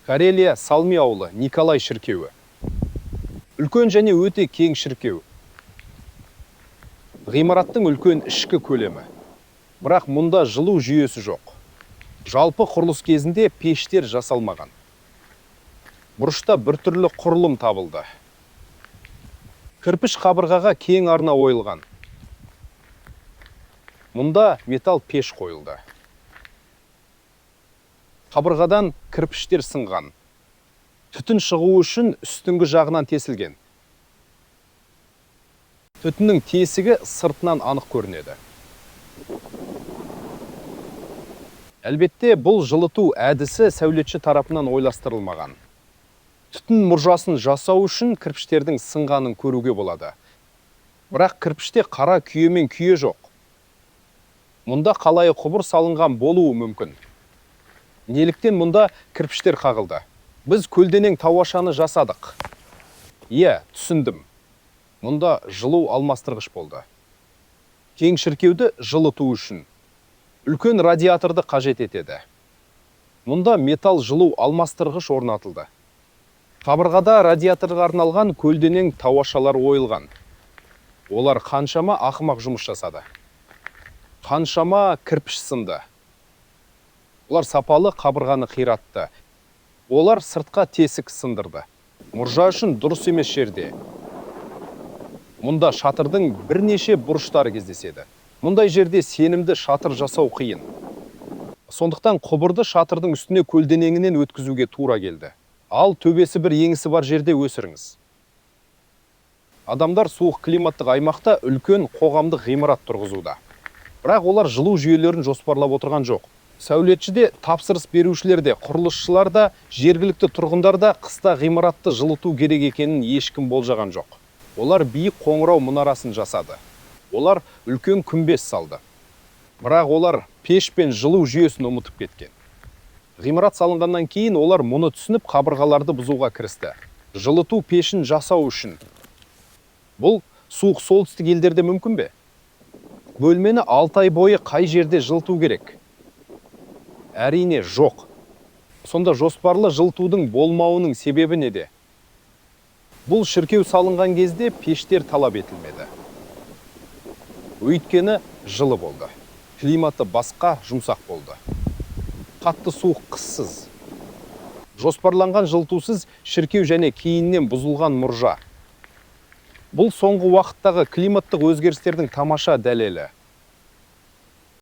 Карелия Салми ауылы Николай шіркеуі. Үлкен және өте кең шіркеу. Ғимараттың үлкен ішкі көлемі. Бірақ мұнда жылу жүйесі жоқ. Жалпы құрылыс кезінде пештер жасалмаған. Бұрышта біртүрлі құрылым табылды. Кірпіш қабырғаға кең арна ойылған. Мұнда металл пеш қойылды. Қабырғадан кірпіштер сынған. Түтін шығу үшін үстіңгі жағынан тесілген. Түтіннің тесігі сыртынан анық көрінеді. Әлбетте, бұл жылыту әдісі сәулетші тарапынан ойластырылмаған. Түтін мұржасын жасау үшін кірпіштердің сынғанын көруге болады. Бірақ кірпіште қара күйе мен күйе жоқ. Мұнда қалайы құбыр салынған болуы мүмкін. Неліктен мұнда кірпіштер қағылды? Біз көлденең тауашаны жасадық. Түсіндім. Мұнда жылу алмастырғыш болды. Кең шіркеуді жылыту үшін үлкен радиаторды қажет етеді. Мұнда металл жылу алмастырғыш орнатылды. Қабырғада радиаторға арналған көлденең тауашалар ойылған. Олар қаншама ақымақ жұмыс жасады. Қаншама кірпіш сынды. Олар сапалы қабырғаны қиратты. Олар сыртқа тесік сындырды. Мұржа үшін дұрыс емес жерде. Мұнда шатырдың бірнеше бұрыштары кездеседі. Мұндай жерде сенімді шатыр жасау қиын. Сондықтан құбырды шатырдың үстіне көлденеңінен өткізуге тура келді. Ал төбесі бір еңісі бар жерде өсіріңіз. Адамдар суық климаттық аймақта үлкен қоғамдық ғимарат тұрғызуда. Бірақ олар жылу жүйелерін жоспарлап отырған жоқ. Сәулетші де, тапсырыс берушілер де, құрылысшылар да, жергілікті тұрғындар да қыста ғимаратты жылыту керек екенін ешкім болжаған жоқ. Олар биік қоңырау мұнарасын жасады. Олар үлкен күмбез салды. Бірақ олар пеш пен жылу жүйесін ұмытып кеткен. Ғимарат салынғаннан кейін олар мұны түсініп қабырғаларды бұзуға кірісті. Жылыту пешін жасау үшін. Бұл суық солтүстік елдерде мүмкін бе? Бөлмені 6 ай бойы қай жерде жылыту керек? Әрине жоқ. Сонда жоспарлы жылытудың болмауының себебі неде? Бұл шіркеу салынған кезде пештер талап етілмеді. Өйткені жылы болды. Климаты басқа, жұмсақ болды. Қатты суық қыссыз. Жоспарланған жылытусыз шіркеу және кейіннен бұзылған мұржа. Бұл соңғы уақыттағы климаттық өзгерістердің тамаша дәлелі.